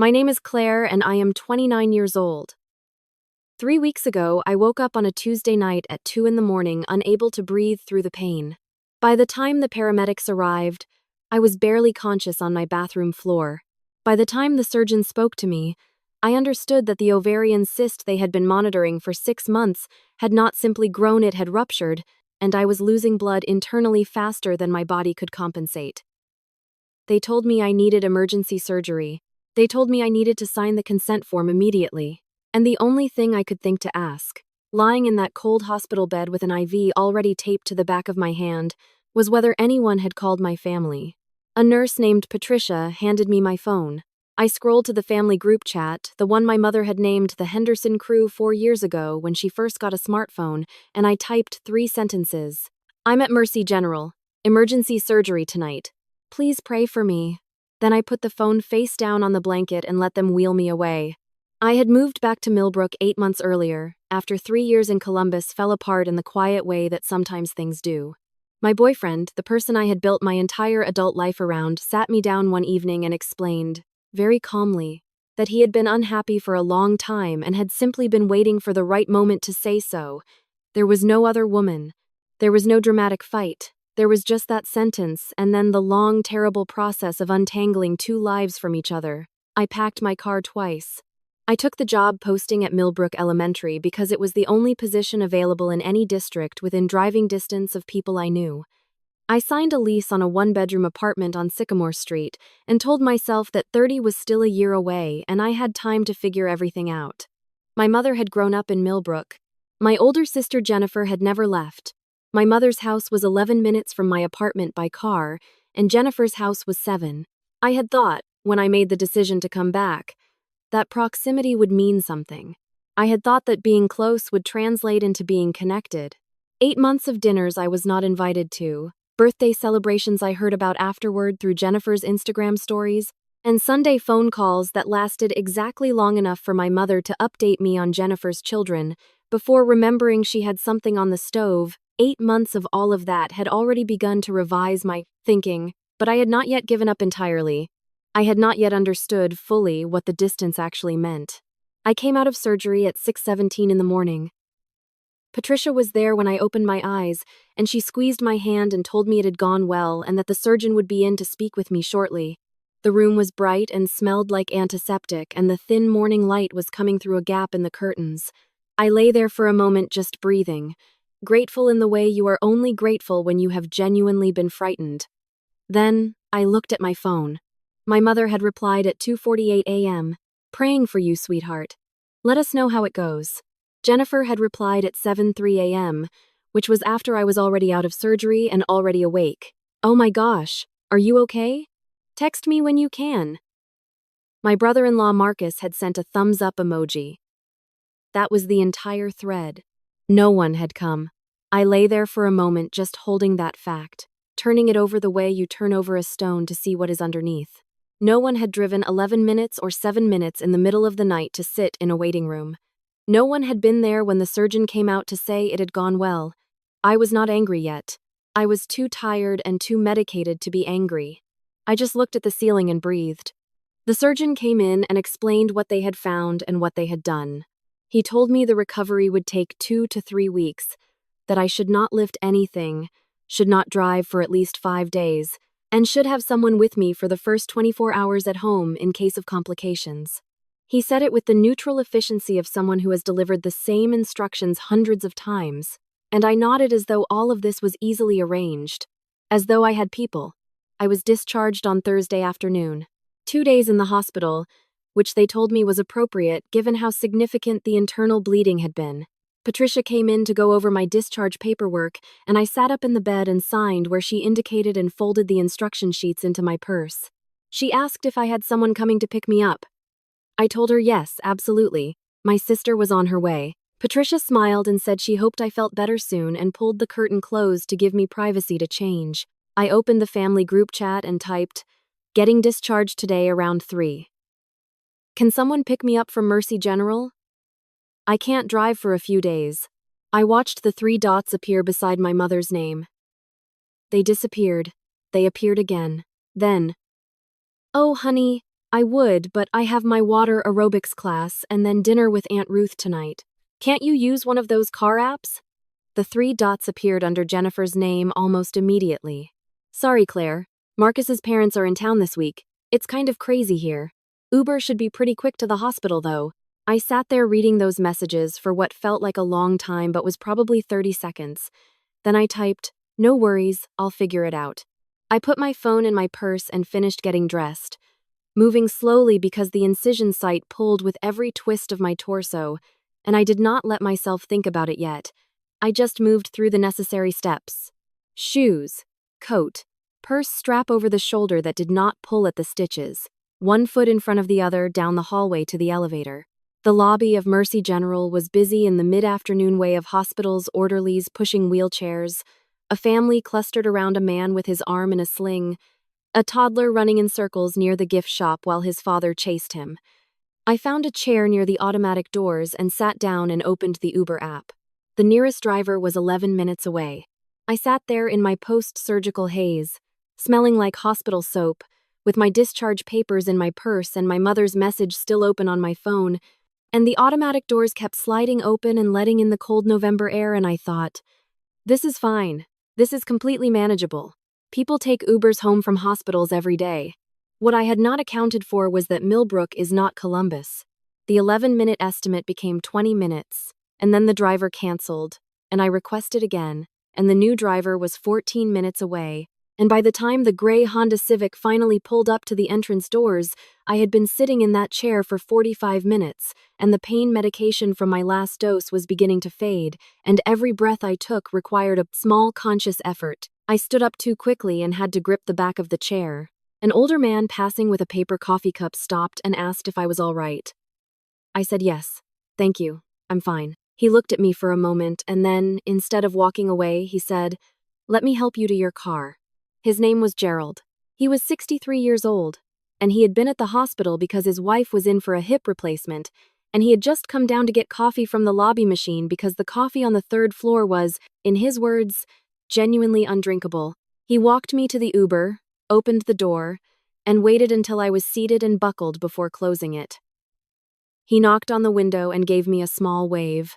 My name is Claire and I am 29 years old. 3 weeks ago, I woke up on a Tuesday night at 2 in the morning, unable to breathe through the pain. By the time the paramedics arrived, I was barely conscious on my bathroom floor. By the time the surgeon spoke to me, I understood that the ovarian cyst they had been monitoring for 6 months had not simply grown, it had ruptured, and I was losing blood internally faster than my body could compensate. They told me I needed emergency surgery. They told me I needed to sign the consent form immediately. And the only thing I could think to ask, lying in that cold hospital bed with an IV already taped to the back of my hand, was whether anyone had called my family. A nurse named Patricia handed me my phone. I scrolled to the family group chat, the one my mother had named the Henderson Crew 4 years ago when she first got a smartphone, and I typed 3 sentences. I'm at Mercy General. Emergency surgery tonight. Please pray for me. Then I put the phone face down on the blanket and let them wheel me away. I had moved back to Millbrook 8 months earlier, after 3 years in Columbus fell apart in the quiet way that sometimes things do. My boyfriend, the person I had built my entire adult life around, sat me down one evening and explained, very calmly, that he had been unhappy for a long time and had simply been waiting for the right moment to say so. There was no other woman. There was no dramatic fight. There was just that sentence, and then the long, terrible process of untangling 2 lives from each other. I packed my car twice. I took the job posting at Millbrook Elementary because it was the only position available in any district within driving distance of people I knew. I signed a lease on a 1-bedroom apartment on Sycamore Street and told myself that 30 was still a year away and I had time to figure everything out. My mother had grown up in Millbrook. My older sister Jennifer had never left. My mother's house was 11 minutes from my apartment by car, and Jennifer's house was 7. I had thought, when I made the decision to come back, that proximity would mean something. I had thought that being close would translate into being connected. 8 months of dinners I was not invited to, birthday celebrations I heard about afterward through Jennifer's Instagram stories, and Sunday phone calls that lasted exactly long enough for my mother to update me on Jennifer's children, before remembering she had something on the stove. 8 months of all of that had already begun to revise my thinking, but I had not yet given up entirely. I had not yet understood fully what the distance actually meant. I came out of surgery at 6:17 in the morning. Patricia was there when I opened my eyes, and she squeezed my hand and told me it had gone well and that the surgeon would be in to speak with me shortly. The room was bright and smelled like antiseptic, and the thin morning light was coming through a gap in the curtains. I lay there for a moment just breathing, grateful in the way you are only grateful when you have genuinely been frightened. Then, I looked at my phone. My mother had replied at 2:48 a.m., "Praying for you, sweetheart. Let us know how it goes." Jennifer had replied at 7:03 a.m., which was after I was already out of surgery and already awake. "Oh my gosh, are you okay? Text me when you can." My brother-in-law Marcus had sent a thumbs-up emoji. That was the entire thread. No one had come. I lay there for a moment just holding that fact, turning it over the way you turn over a stone to see what is underneath. No one had driven 11 minutes or 7 minutes in the middle of the night to sit in a waiting room. No one had been there when the surgeon came out to say it had gone well. I was not angry yet. I was too tired and too medicated to be angry. I just looked at the ceiling and breathed. The surgeon came in and explained what they had found and what they had done. He told me the recovery would take 2 to 3 weeks, that I should not lift anything, should not drive for at least 5 days, and should have someone with me for the first 24 hours at home in case of complications. He said it with the neutral efficiency of someone who has delivered the same instructions hundreds of times, and I nodded as though all of this was easily arranged, as though I had people. I was discharged on Thursday afternoon. 2 days in the hospital, which they told me was appropriate given how significant the internal bleeding had been. Patricia came in to go over my discharge paperwork, and I sat up in the bed and signed where she indicated and folded the instruction sheets into my purse. She asked if I had someone coming to pick me up. I told her yes, absolutely. My sister was on her way. Patricia smiled and said she hoped I felt better soon and pulled the curtain closed to give me privacy to change. I opened the family group chat and typed, "Getting discharged today around 3. Can someone pick me up from Mercy General? I can't drive for a few days." I watched the 3 dots appear beside my mother's name. They disappeared. They appeared again. Then, "Oh, honey, I would, but I have my water aerobics class and then dinner with Aunt Ruth tonight. Can't you use one of those car apps? The three dots appeared under Jennifer's name almost immediately. Sorry, Claire. Marcus's parents are in town this week. It's kind of crazy here. Uber should be pretty quick to the hospital, though. I sat there reading those messages for what felt like a long time but was probably 30 seconds. Then I typed, "No worries, I'll figure it out." I put my phone in my purse and finished getting dressed, moving slowly because the incision site pulled with every twist of my torso, and I did not let myself think about it yet. I just moved through the necessary steps. Shoes, coat, purse strap over the shoulder that did not pull at the stitches, one foot in front of the other down the hallway to the elevator. The lobby of Mercy General was busy in the mid-afternoon way of hospitals, orderlies pushing wheelchairs, a family clustered around a man with his arm in a sling, a toddler running in circles near the gift shop while his father chased him. I found a chair near the automatic doors and sat down and opened the Uber app. The nearest driver was 11 minutes away. I sat there in my post-surgical haze, smelling like hospital soap, with my discharge papers in my purse and my mother's message still open on my phone, and the automatic doors kept sliding open and letting in the cold November air, and I thought, this is fine. This is completely manageable. People take Ubers home from hospitals every day. What I had not accounted for was that Millbrook is not Columbus. The 11-minute estimate became 20 minutes, and then the driver canceled, and I requested again, and the new driver was 14 minutes away, and by the time the gray Honda Civic finally pulled up to the entrance doors, I had been sitting in that chair for 45 minutes, and the pain medication from my last dose was beginning to fade, and every breath I took required a small conscious effort. I stood up too quickly and had to grip the back of the chair. An older man passing with a paper coffee cup stopped and asked if I was all right. I said yes. Thank you. I'm fine. He looked at me for a moment, and then, instead of walking away, he said, "Let me help you to your car." His name was Gerald. He was 63 years old, and he had been at the hospital because his wife was in for a hip replacement, and he had just come down to get coffee from the lobby machine because the coffee on the third floor was, in his words, genuinely undrinkable. He walked me to the Uber, opened the door, and waited until I was seated and buckled before closing it. He knocked on the window and gave me a small wave.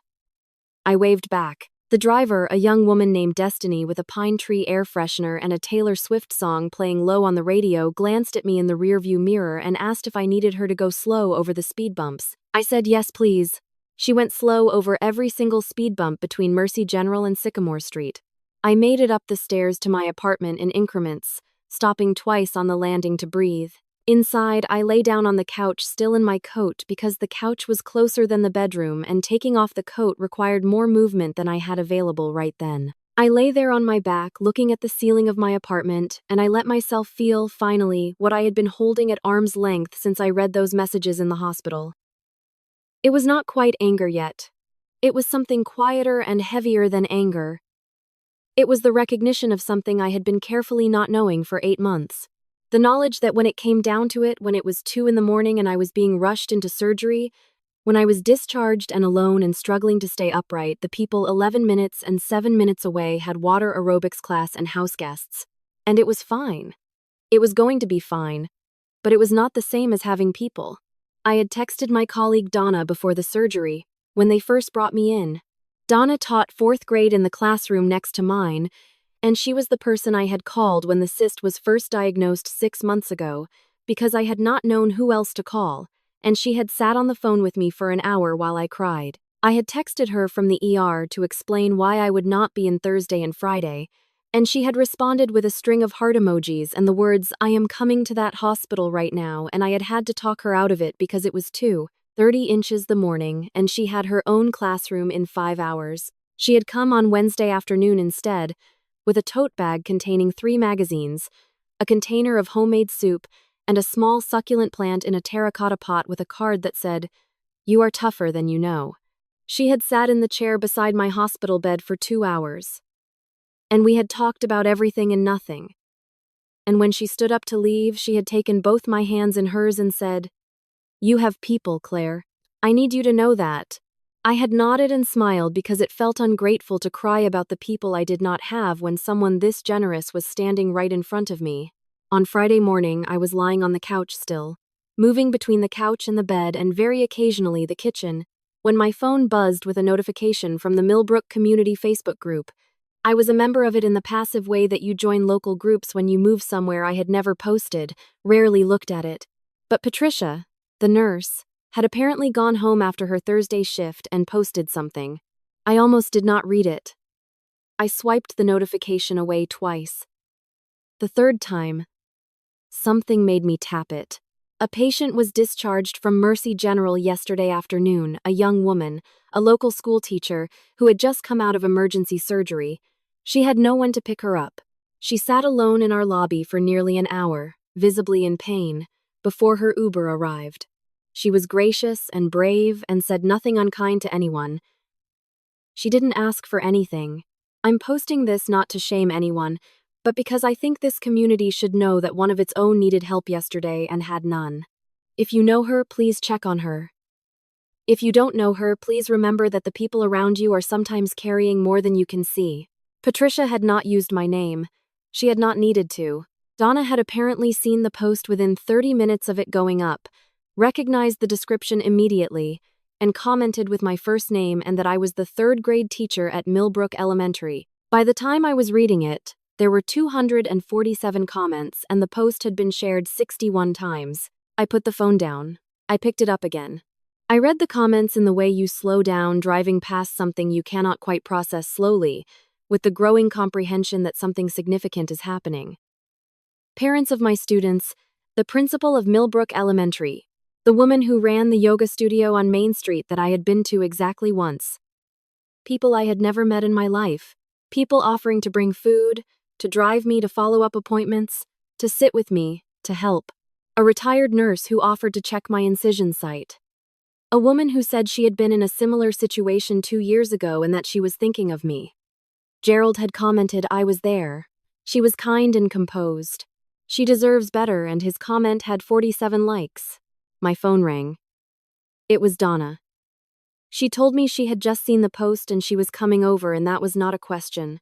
I waved back. The driver, a young woman named Destiny with a pine tree air freshener and a Taylor Swift song playing low on the radio, glanced at me in the rearview mirror and asked if I needed her to go slow over the speed bumps. I said yes, please. She went slow over every single speed bump between Mercy General and Sycamore Street. I made it up the stairs to my apartment in increments, stopping twice on the landing to breathe. Inside, I lay down on the couch still in my coat because the couch was closer than the bedroom and taking off the coat required more movement than I had available right then. I lay there on my back looking at the ceiling of my apartment, and I let myself feel, finally, what I had been holding at arm's length since I read those messages in the hospital. It was not quite anger yet. It was something quieter and heavier than anger. It was the recognition of something I had been carefully not knowing for 8 months. The knowledge that when it came down to it, when it was 2 a.m. and I was being rushed into surgery, when I was discharged and alone and struggling to stay upright, the people 11 minutes and 7 minutes away had water aerobics class and house guests. And it was fine. It was going to be fine. But it was not the same as having people. I had texted my colleague Donna before the surgery, when they first brought me in. Donna taught 4th grade in the classroom next to mine, and she was the person I had called when the cyst was first diagnosed 6 months ago, because I had not known who else to call, and she had sat on the phone with me for an hour while I cried. I had texted her from the ER to explain why I would not be in Thursday and Friday, and she had responded with a string of heart emojis and the words, "I am coming to that hospital right now," and I had to talk her out of it because it was 2:30 inches the morning, and she had her own classroom in 5 hours. She had come on Wednesday afternoon instead, with a tote bag containing 3 magazines, a container of homemade soup, and a small succulent plant in a terracotta pot with a card that said, "You are tougher than you know." She had sat in the chair beside my hospital bed for 2 hours. And we had talked about everything and nothing. And when she stood up to leave, she had taken both my hands in hers and said, "You have people, Claire. I need you to know that." I had nodded and smiled because it felt ungrateful to cry about the people I did not have when someone this generous was standing right in front of me. On Friday morning, I was lying on the couch still, moving between the couch and the bed and very occasionally the kitchen, when my phone buzzed with a notification from the Millbrook Community Facebook group. I was a member of it in the passive way that you join local groups when you move somewhere. I had never posted, rarely looked at it. But Patricia, the nurse, had apparently gone home after her Thursday shift and posted something. I almost did not read it. I swiped the notification away twice. The third time, something made me tap it. A patient was discharged from Mercy General yesterday afternoon, a young woman, a local school teacher, who had just come out of emergency surgery. She had no one to pick her up. She sat alone in our lobby for nearly an hour, visibly in pain, before her Uber arrived. She was gracious and brave and said nothing unkind to anyone. She didn't ask for anything. I'm posting this not to shame anyone, but because I think this community should know that one of its own needed help yesterday and had none. If you know her, please check on her. If you don't know her, please remember that the people around you are sometimes carrying more than you can see. Patricia had not used my name. She had not needed to. Donna had apparently seen the post within 30 minutes of it going up, recognized the description immediately, and commented with my first name and that I was the third-grade teacher at Millbrook Elementary. By the time I was reading it, there were 247 comments and the post had been shared 61 times. I put the phone down. I picked it up again. I read the comments in the way you slow down driving past something you cannot quite process slowly, with the growing comprehension that something significant is happening. Parents of my students, the principal of Millbrook Elementary, the woman who ran the yoga studio on Main Street that I had been to exactly once. People I had never met in my life. People offering to bring food, to drive me to follow-up appointments, to sit with me, to help. A retired nurse who offered to check my incision site. A woman who said she had been in a similar situation 2 years ago and that she was thinking of me. Gerald had commented I was there. She was kind and composed. She deserves better, and his comment had 47 likes. My phone rang. It was Donna. She told me she had just seen the post and she was coming over, and that was not a question.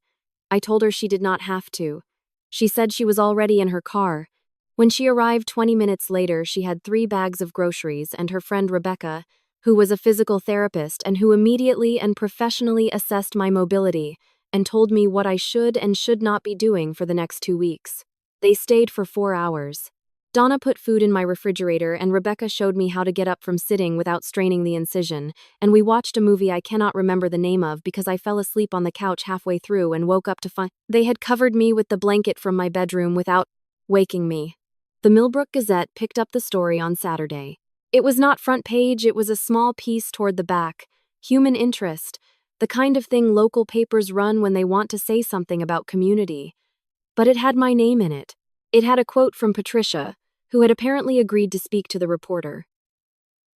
I told her she did not have to. She said she was already in her car. When she arrived 20 minutes later, she had 3 bags of groceries and her friend Rebecca, who was a physical therapist and who immediately and professionally assessed my mobility and told me what I should and should not be doing for the next 2 weeks. They stayed for 4 hours. Donna put food in my refrigerator and Rebecca showed me how to get up from sitting without straining the incision, and we watched a movie I cannot remember the name of because I fell asleep on the couch halfway through and woke up to find they had covered me with the blanket from my bedroom without waking me. The Millbrook Gazette picked up the story on Saturday. It was not front page, it was a small piece toward the back. Human interest, the kind of thing local papers run when they want to say something about community. But it had my name in it. It had a quote from Patricia, who had apparently agreed to speak to the reporter.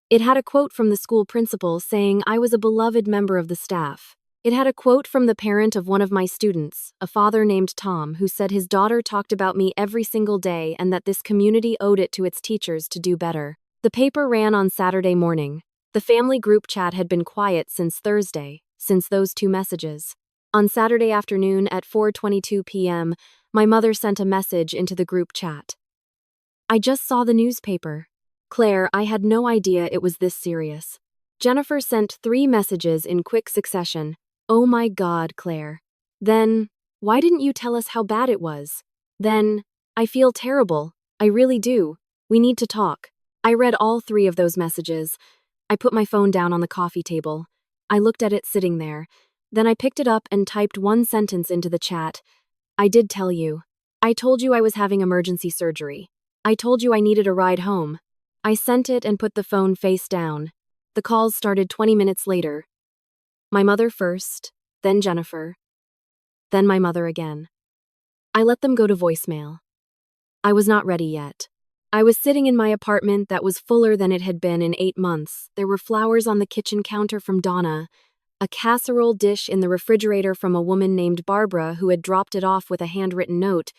It had a quote from the school principal saying I was a beloved member of the staff. It had a quote from the parent of one of my students, a father named Tom, who said his daughter talked about me every single day and that this community owed it to its teachers to do better. The paper ran on Saturday morning. The family group chat had been quiet since Thursday, since those 2 messages. On Saturday afternoon at 4:22 p.m., my mother sent a message into the group chat. I just saw the newspaper. Claire, I had no idea it was this serious. Jennifer sent 3 messages in quick succession. Oh my God, Claire. Then, why didn't you tell us how bad it was? Then, I feel terrible. I really do. We need to talk. I read all 3 of those messages. I put my phone down on the coffee table. I looked at it sitting there. Then I picked it up and typed 1 sentence into the chat. I did tell you. I told you I was having emergency surgery. I told you I needed a ride home. I sent it and put the phone face down. The calls started 20 minutes later. My mother first, then Jennifer, then my mother again. I let them go to voicemail. I was not ready yet. I was sitting in my apartment that was fuller than it had been in 8 months. There were flowers on the kitchen counter from Donna, a casserole dish in the refrigerator from a woman named Barbara who had dropped it off with a handwritten note,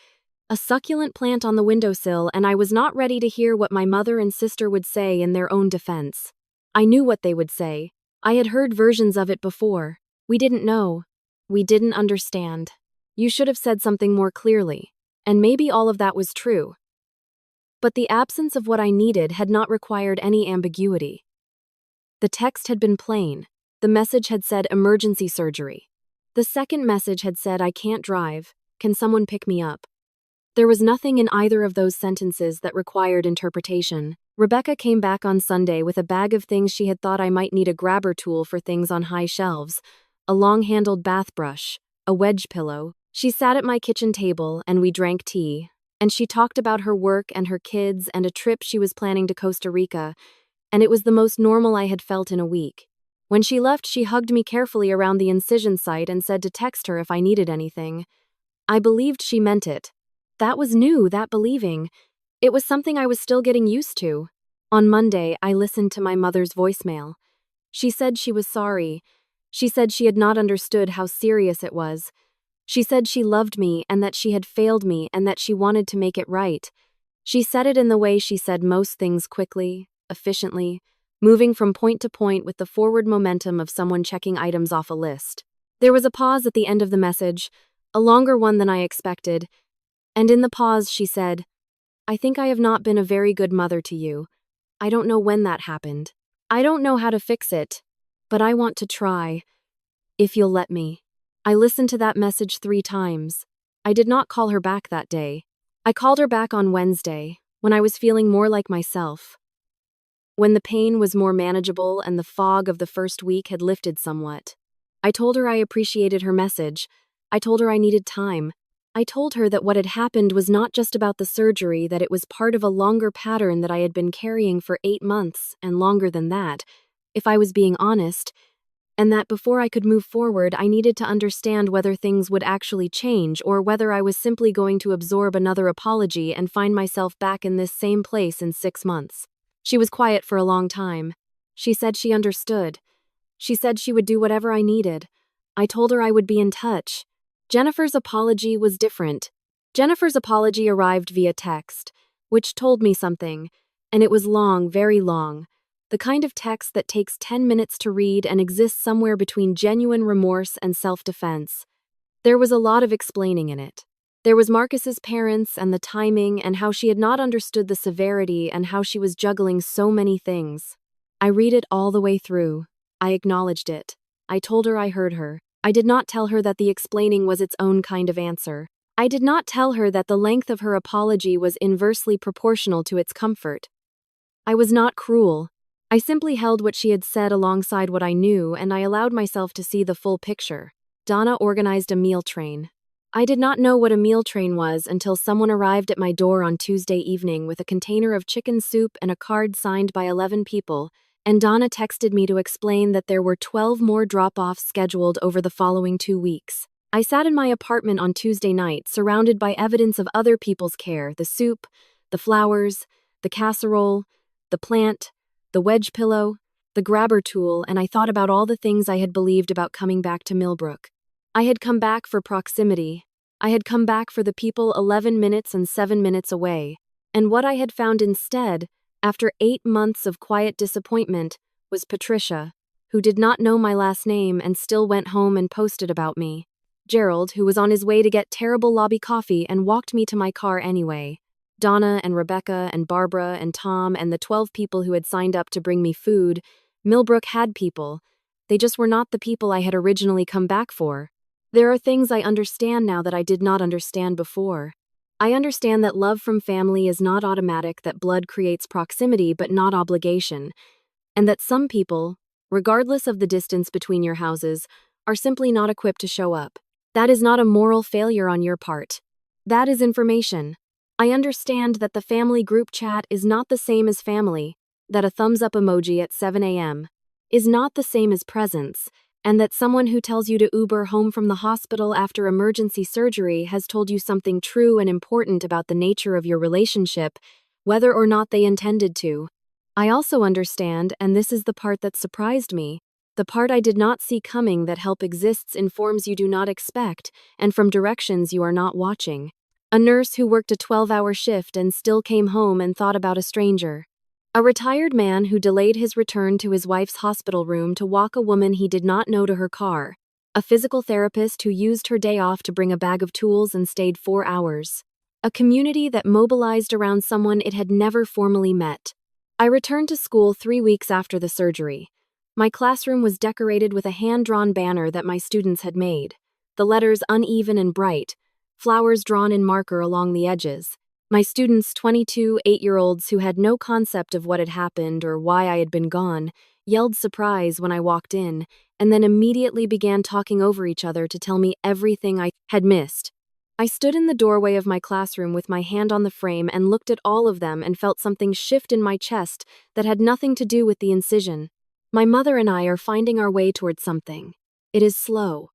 a succulent plant on the windowsill, and I was not ready to hear what my mother and sister would say in their own defense. I knew what they would say. I had heard versions of it before. We didn't know. We didn't understand. You should have said something more clearly. And maybe all of that was true. But the absence of what I needed had not required any ambiguity. The text had been plain. The message had said emergency surgery. The second message had said I can't drive. Can someone pick me up? There was nothing in either of those sentences that required interpretation. Rebecca came back on Sunday with a bag of things she had thought I might need: a grabber tool for things on high shelves, a long-handled bath brush, a wedge pillow. She sat at my kitchen table and we drank tea, and she talked about her work and her kids and a trip she was planning to Costa Rica, and it was the most normal I had felt in a week. When she left, she hugged me carefully around the incision site and said to text her if I needed anything. I believed she meant it. That was new, that believing. It was something I was still getting used to. On Monday, I listened to my mother's voicemail. She said she was sorry. She said she had not understood how serious it was. She said she loved me and that she had failed me and that she wanted to make it right. She said it in the way she said most things: quickly, efficiently, moving from point to point with the forward momentum of someone checking items off a list. There was a pause at the end of the message, a longer one than I expected, and in the pause she said, I think I have not been a very good mother to you. I don't know when that happened. I don't know how to fix it, but I want to try, if you'll let me. I listened to that message 3 times. I did not call her back that day. I called her back on Wednesday, when I was feeling more like myself. When the pain was more manageable and the fog of the first week had lifted somewhat. I told her I appreciated her message. I told her I needed time. I told her that what had happened was not just about the surgery, that it was part of a longer pattern that I had been carrying for 8 months, and longer than that, if I was being honest, and that before I could move forward, I needed to understand whether things would actually change or whether I was simply going to absorb another apology and find myself back in this same place in 6 months. She was quiet for a long time. She said she understood. She said she would do whatever I needed. I told her I would be in touch. Jennifer's apology was different. Jennifer's apology arrived via text, which told me something, and it was long, very long. The kind of text that takes 10 minutes to read and exists somewhere between genuine remorse and self-defense. There was a lot of explaining in it. There was Marcus's parents and the timing and how she had not understood the severity and how she was juggling so many things. I read it all the way through. I acknowledged it. I told her I heard her. I did not tell her that the explaining was its own kind of answer. I did not tell her that the length of her apology was inversely proportional to its comfort. I was not cruel. I simply held what she had said alongside what I knew, and I allowed myself to see the full picture. Donna organized a meal train. I did not know what a meal train was until someone arrived at my door on Tuesday evening with a container of chicken soup and a card signed by 11 people, and Donna texted me to explain that there were 12 more drop-offs scheduled over the following 2 weeks. I sat in my apartment on Tuesday night, surrounded by evidence of other people's care: the soup, the flowers, the casserole, the plant, the wedge pillow, the grabber tool, and I thought about all the things I had believed about coming back to Millbrook. I had come back for proximity. I had come back for the people 11 minutes and 7 minutes away, and what I had found instead, after 8 months of quiet disappointment, was Patricia, who did not know my last name and still went home and posted about me. Gerald, who was on his way to get terrible lobby coffee and walked me to my car anyway. Donna and Rebecca and Barbara and Tom and the 12 people who had signed up to bring me food. Millbrook had people. They just were not the people I had originally come back for. There are things I understand now that I did not understand before. I understand that love from family is not automatic, that blood creates proximity but not obligation, and that some people, regardless of the distance between your houses, are simply not equipped to show up. That is not a moral failure on your part. That is information. I understand that the family group chat is not the same as family, that a thumbs-up emoji at 7 a.m. is not the same as presence, and that someone who tells you to Uber home from the hospital after emergency surgery has told you something true and important about the nature of your relationship, whether or not they intended to. I also understand, and this is the part that surprised me, the part I did not see coming, that help exists in forms you do not expect and from directions you are not watching. A nurse who worked a 12-hour shift and still came home and thought about a stranger. A retired man who delayed his return to his wife's hospital room to walk a woman he did not know to her car. A physical therapist who used her day off to bring a bag of tools and stayed 4 hours. a community that mobilized around someone it had never formally met. I returned to school 3 weeks after the surgery. My classroom was decorated with a hand-drawn banner that my students had made, the letters uneven and bright, flowers drawn in marker along the edges. My students, 22 8-year-olds who had no concept of what had happened or why I had been gone, yelled surprise when I walked in, and then immediately began talking over each other to tell me everything I had missed. I stood in the doorway of my classroom with my hand on the frame and looked at all of them and felt something shift in my chest that had nothing to do with the incision. My mother and I are finding our way towards something. It is slow.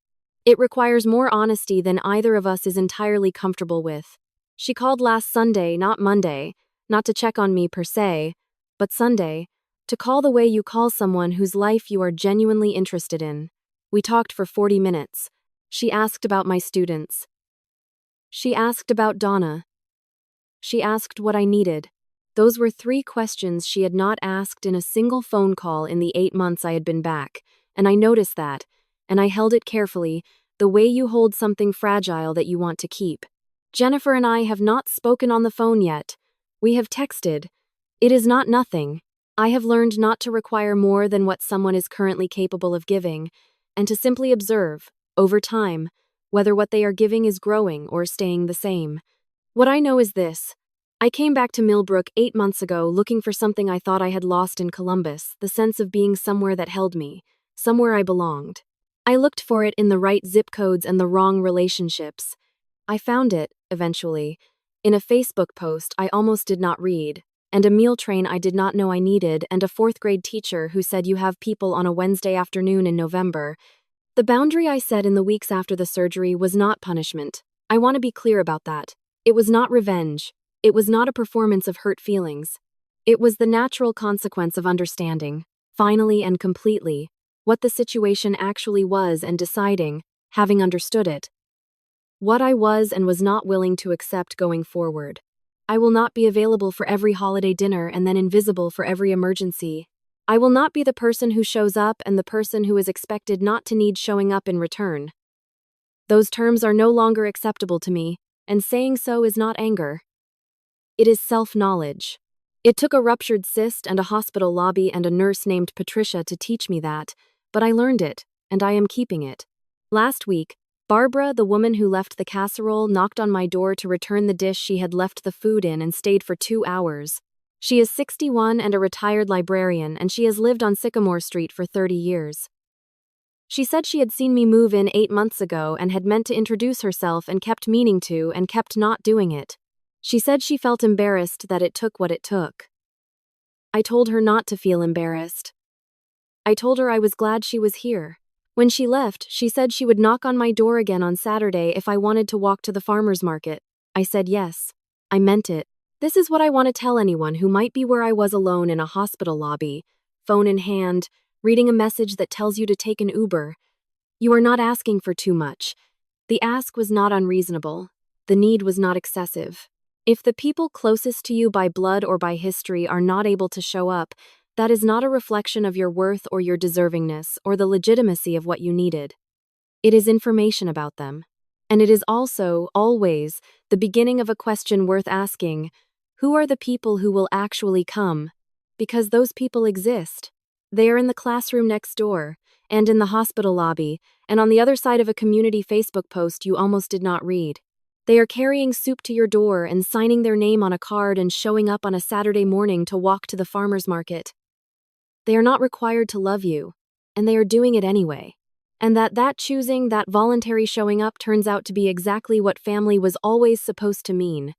It requires more honesty than either of us is entirely comfortable with. She called last Sunday, not Monday, not to check on me per se, but Sunday, to call the way you call someone whose life you are genuinely interested in. We talked for 40 minutes. She asked about my students. She asked about Donna. She asked what I needed. Those were 3 questions she had not asked in a single phone call in the 8 months I had been back, and I noticed that, and I held it carefully, the way you hold something fragile that you want to keep. Jennifer and I have not spoken on the phone yet. We have texted. It is not nothing. I have learned not to require more than what someone is currently capable of giving, and to simply observe, over time, whether what they are giving is growing or staying the same. What I know is this. I came back to Millbrook 8 months ago looking for something I thought I had lost in Columbus, the sense of being somewhere that held me, somewhere I belonged. I looked for it in the right zip codes and the wrong relationships. I found it, eventually, in a Facebook post I almost did not read, and a meal train I did not know I needed, and a 4th-grade teacher who said you have people on a Wednesday afternoon in November. The boundary I set in the weeks after the surgery was not punishment. I want to be clear about that. It was not revenge. It was not a performance of hurt feelings. It was the natural consequence of understanding, finally and completely, what the situation actually was and deciding, having understood it, what I was and was not willing to accept going forward. I will not be available for every holiday dinner and then invisible for every emergency. I will not be the person who shows up and the person who is expected not to need showing up in return. Those terms are no longer acceptable to me, and saying so is not anger. It is self-knowledge. It took a ruptured cyst and a hospital lobby and a nurse named Patricia to teach me that, but I learned it, and I am keeping it. Last week, Barbara, the woman who left the casserole, knocked on my door to return the dish she had left the food in and stayed for 2 hours. She is 61 and a retired librarian, and she has lived on Sycamore Street for 30 years. She said she had seen me move in 8 months ago and had meant to introduce herself and kept meaning to and kept not doing it. She said she felt embarrassed that it took what it took. I told her not to feel embarrassed. I told her I was glad she was here. When she left, she said she would knock on my door again on Saturday if I wanted to walk to the farmer's market. I said yes. I meant it. This is what I want to tell anyone who might be where I was alone in a hospital lobby, phone in hand, reading a message that tells you to take an Uber. You are not asking for too much. The ask was not unreasonable. The need was not excessive. If the people closest to you by blood or by history are not able to show up, that is not a reflection of your worth or your deservingness or the legitimacy of what you needed. It is information about them. And it is also, always, the beginning of a question worth asking: who are the people who will actually come? Because those people exist. They are in the classroom next door, and in the hospital lobby, and on the other side of a community Facebook post you almost did not read. They are carrying soup to your door and signing their name on a card and showing up on a Saturday morning to walk to the farmer's market. They are not required to love you, and they are doing it anyway. And that choosing, that voluntary showing up turns out to be exactly what family was always supposed to mean.